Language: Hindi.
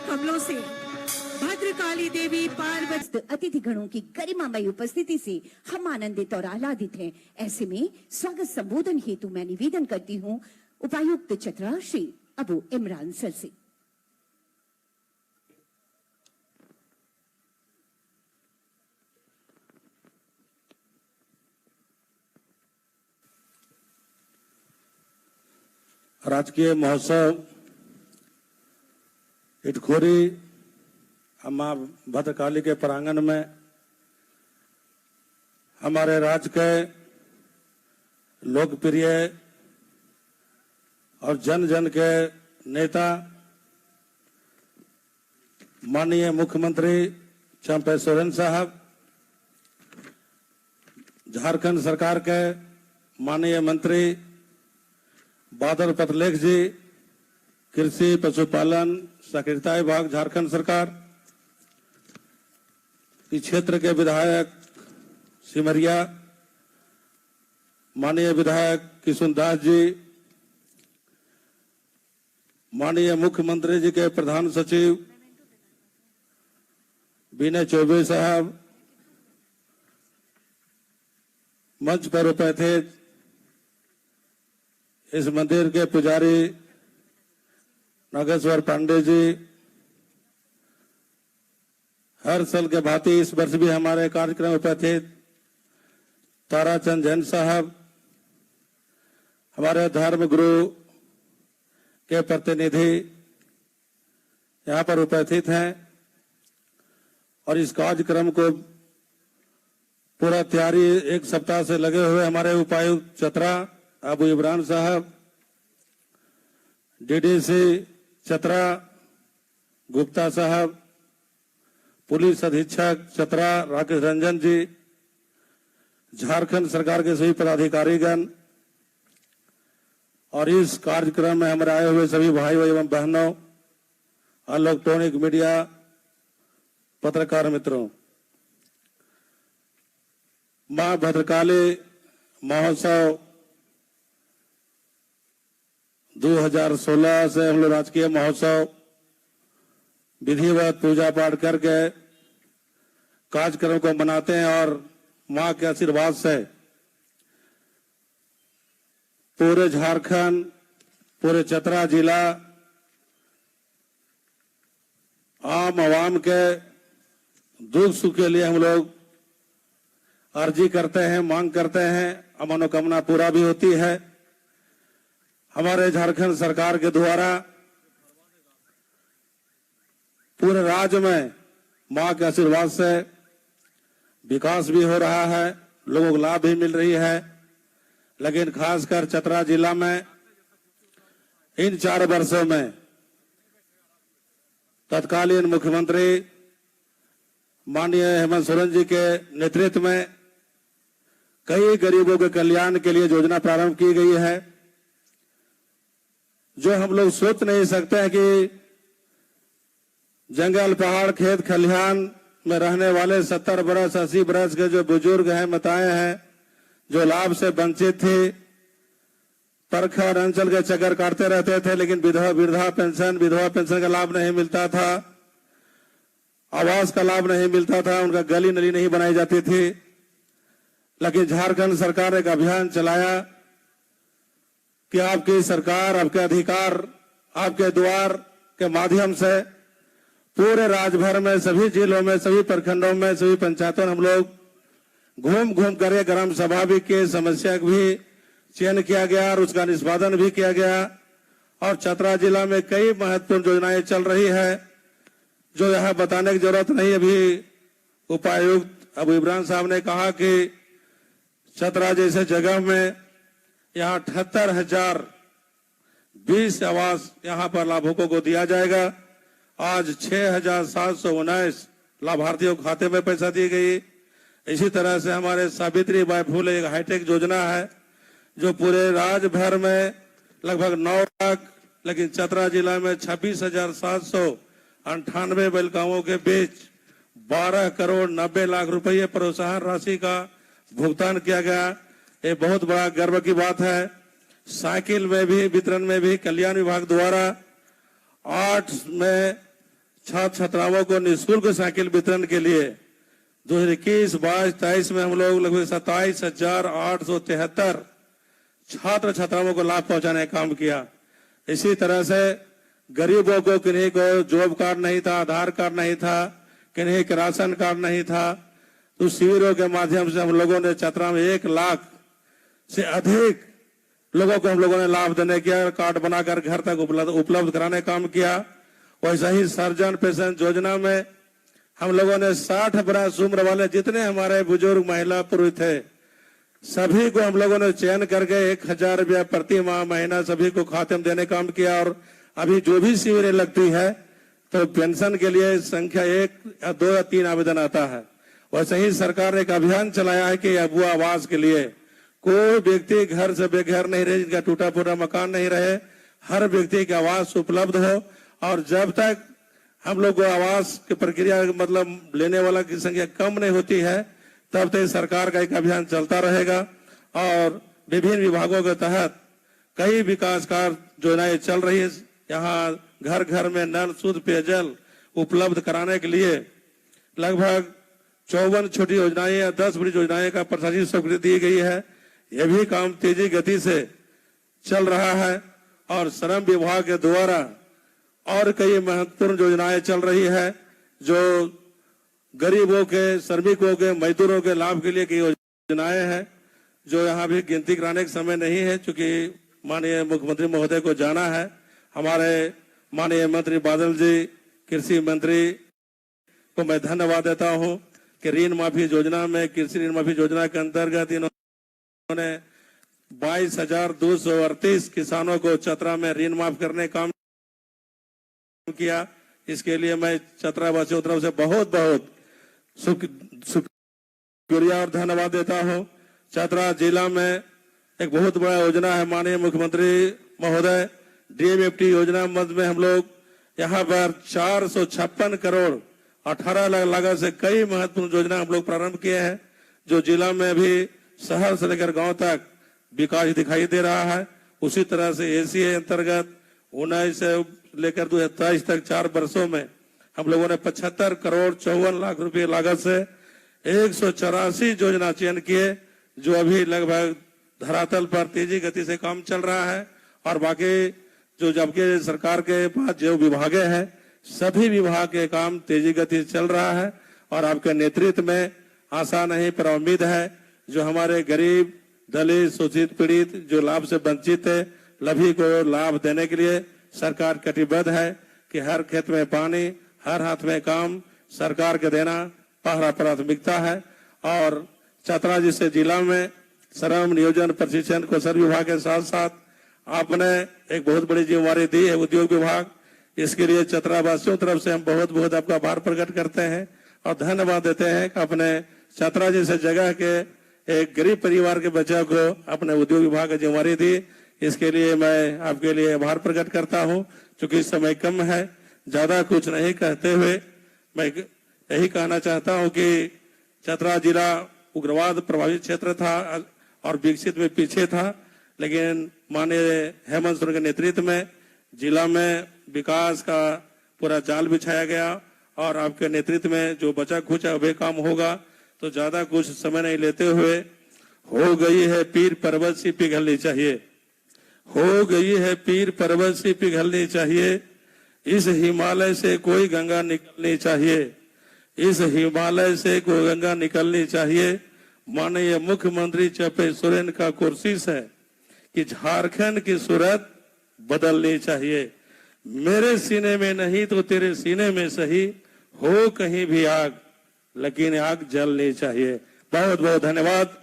कमलों से भद्रकाली देवी पार्वती अतिथिगणों की गरिमामयी उपस्थिति से हम आनंदित और आह्लादित हैं। ऐसे में स्वागत संबोधन हेतु मैं निवेदन करती हूँ उपायुक्त चतरा श्री अबू इमरान सर से। राजकीय महोत्सव इटखोरी मां भद्रकाली के प्रांगण में हमारे राज्य के लोकप्रिय और जन जन के नेता माननीय मुख्यमंत्री चंपे सोरेन साहब, झारखंड सरकार के माननीय मंत्री बादल पत्रलेख जी, कृषि पशुपालन सहकारिता विभाग झारखंड सरकार, इस क्षेत्र के विधायक सिमरिया माननीय विधायक किशुन दास जी, माननीय मुख्यमंत्री जी के प्रधान सचिव विनय चौबे साहब, मंच पर उपस्थित इस मंदिर के पुजारी नागेश्वर पांडे जी, हर साल के भांति इस वर्ष भी हमारे कार्यक्रम में उपस्थित ताराचंद जैन साहब, हमारे धर्म गुरु के प्रतिनिधि यहाँ पर उपस्थित हैं और इस कार्यक्रम को पूरा तैयारी एक सप्ताह से लगे हुए हमारे उपायुक्त चतरा अबू इमरान साहब, डीडीसी चतरा गुप्ता साहब, पुलिस अधीक्षक चतरा राकेश रंजन जी, झारखंड सरकार के सभी पदाधिकारीगण और इस कार्यक्रम में हमारे आए हुए सभी भाइयों एवं बहनों, इलेक्ट्रॉनिक मीडिया पत्रकार मित्रों, मां भद्रकाली महोत्सव 2016 से हम लोग राजकीय महोत्सव विधिवत पूजा पाठ करके कार्यक्रम को मनाते हैं और मां के आशीर्वाद से पूरे झारखंड, पूरे चतरा जिला आम आवाम के दुख सुख के लिए हम लोग अर्जी करते हैं, मांग करते हैं, मनोकामना पूरा भी होती है। हमारे झारखंड सरकार के द्वारा पूरे राज्य में मां के आशीर्वाद से विकास भी हो रहा है, लोगों को लाभ भी मिल रही है, लेकिन खासकर चतरा जिला में इन 4 वर्षों में तत्कालीन मुख्यमंत्री माननीय हेमंत सोरेन जी के नेतृत्व में कई गरीबों के कल्याण के लिए योजना प्रारंभ की गई है, जो हम लोग सोच नहीं सकते हैं कि जंगल पहाड़ खेत खलिहान में रहने वाले 70 बरस 80 बरस के जो बुजुर्ग हैं, माताएं हैं, जो लाभ से वंचित थे, प्रखर अंचल के चक्कर काटते रहते थे, लेकिन विधवा पेंशन का लाभ नहीं मिलता था, आवास का लाभ नहीं मिलता था, उनका गली नली नहीं बनाई जाती थी। लेकिन झारखंड सरकार एक अभियान चलाया कि आपकी सरकार, आपके अधिकार, आपके द्वार के माध्यम से पूरे राज्य भर में सभी जिलों में, सभी प्रखंडों में, सभी पंचायतों में हम लोग घूम घूम कर ग्राम सभा भी की, समस्या भी चयन किया गया और उसका निष्पादन भी किया गया। और चतरा जिला में कई महत्वपूर्ण योजनाएं चल रही है जो यहाँ बताने की जरूरत नहीं। अभी उपायुक्त अबू इमरान साहब ने कहा कि चतरा जैसे जगह में यहाँ 78,020 आवास यहाँ पर लाभुकों को दिया जाएगा। आज 6,719 लाभार्थियों के खाते में पैसा दी गई। इसी तरह से हमारे सावित्री बाई फुले एक हाईटेक योजना है जो पूरे राज्य भर में लगभग 9 लाख, लेकिन चतरा जिला में 26,798 बालिकाओं के बीच 12 करोड़ 90 लाख रुपये प्रोत्साहन राशि का भुगतान किया गया। ये बहुत बड़ा गर्व की बात है। साइकिल में भी वितरण में भी कल्याण विभाग द्वारा 8 में छात्र छात्राओं को निःशुल्क साइकिल वितरण के लिए 2021-22-23 में हम लोग लगभग 27,873 छात्र छात्राओं को लाभ पहुंचाने का काम किया। इसी तरह से गरीबों को, किन्हीं को जॉब कार्ड नहीं था, आधार कार्ड नहीं था, किन्हीं के राशन कार्ड नहीं था, तो शिविरों के माध्यम से हम लोगों ने चतरा में 1 लाख से अधिक लोगों को हम लोगों ने लाभ देने किया, कार्ड बनाकर घर तक उपलब्ध कराने का काम किया। वैसा ही सर्जन पेंशन योजना में हम लोगों ने 60 बरस उम्र वाले जितने हमारे बुजुर्ग महिला पुरुष थे सभी को हम लोगों ने चयन करके 1,000 रुपया प्रति माह महीना सभी को खाते में देने का काम किया। और अभी जो भी शिविरें लगती है तो पेंशन के लिए संख्या 1 या 2 या 3 आवेदन आता है। वैसे ही सरकार ने एक अभियान चलाया है कि अबुआ आवास के लिए कोई व्यक्ति घर से बेघर नहीं रहे, जिनका टूटा फूटा मकान नहीं रहे, हर व्यक्ति की आवास उपलब्ध हो। और जब तक हम लोग को आवास की प्रक्रिया मतलब लेने वाला की संख्या कम नहीं होती है तब तक सरकार का एक अभियान चलता रहेगा। और विभिन्न विभागों के तहत कई विकास कार्य योजनाएं चल रही है। यहाँ घर घर में नल शुद्ध पेयजल उपलब्ध कराने के लिए लगभग 54 छोटी योजनाएं या 10 बड़ी योजनाएं का प्रशासनिक स्वीकृति दी गई है। यह भी काम तेजी गति से चल रहा है। और श्रम विभाग के द्वारा और कई महत्वपूर्ण योजनाएं चल रही है जो गरीबों के, श्रमिकों के, मजदूरों के लाभ के लिए कई योजनाएं हैं जो यहाँ भी गिनती कराने का समय नहीं है, चूंकि माननीय मुख्यमंत्री महोदय को जाना है। हमारे माननीय मंत्री बादल जी, कृषि मंत्री को मैं धन्यवाद देता हूँ कि ऋण माफी योजना में, कृषि ऋण माफी योजना के अंतर्गत इन्होंने 22,238 किसानों को चतरा में ऋण माफ करने का काम किया। इसके लिए मैं चतरा वासियों की तरफ से बहुत बहुत शुक्रिया और धन्यवाद देता हूं। चतरा जिला में एक बहुत बड़ा योजना है माननीय मुख्यमंत्री महोदय DMFT योजना मद में हम लोग यहाँ पर 456 करोड़ 18 लाख लागत से कई महत्वपूर्ण योजना हम लोग प्रारंभ किए हैं जो जिला में भी शहर से लेकर गांव तक विकास दिखाई दे रहा है। उसी तरह से ACA अंतर्गत 19 से लेकर 2023 तक 4 वर्षों में हम लोगों ने 75 करोड़ 54 लाख रुपए लागत से 184 योजना चयन किए जो अभी लगभग धरातल पर तेजी गति से काम चल रहा है। और बाकी जो जबकि सरकार के पास जो विभाग हैं सभी विभाग के काम तेजी गति से चल रहा है। और आपके नेतृत्व में आशा नहीं पर उम्मीद है जो हमारे गरीब, दलित, शोषित, पीड़ित जो लाभ से वंचित है सभी को लाभ देने के लिए सरकार कटिबद्ध है कि हर खेत में पानी, हर हाथ में काम सरकार के देना पहला प्राथमिकता है। और चतरा जैसे जिला में श्रम नियोजन प्रशिक्षण कौशल विभाग के साथ साथ आपने एक बहुत बड़ी जिम्मेवारी दी है उद्योग विभाग। इसके लिए चतरा वासियों की तरफ से हम बहुत बहुत आपका आभार प्रकट करते हैं और धन्यवाद देते हैं कि अपने चतरा जैसे जगह के एक गरीब परिवार के बच्चे को अपने उद्योग विभाग की जिम्मेवारी दी। इसके लिए मैं आपके लिए आभार प्रकट करता हूं। चूंकि समय कम है, ज्यादा कुछ नहीं कहते हुए मैं यही कहना चाहता हूं कि चतरा जिला उग्रवाद प्रभावित क्षेत्र था और विकसित में पीछे था, लेकिन माननीय हेमंत सोरेन के नेतृत्व में जिला में विकास का पूरा जाल बिछाया गया। और आपके नेतृत्व में जो बचा खुचा वे काम होगा। तो ज्यादा कुछ समय नहीं लेते हुए, हो गई है पीर पर्वत सी पिघलनी चाहिए, हो गई है पीर पर्वत सी पिघलनी चाहिए, इस हिमालय से कोई गंगा निकलनी चाहिए, इस हिमालय से कोई गंगा निकलनी चाहिए। माननीय मुख्यमंत्री चपे सोरेन का कोशिश है कि झारखंड की सूरत बदलनी चाहिए। मेरे सीने में नहीं तो तेरे सीने में सही, हो कहीं भी आग लेकिन आग जलनी चाहिए। बहुत बहुत धन्यवाद।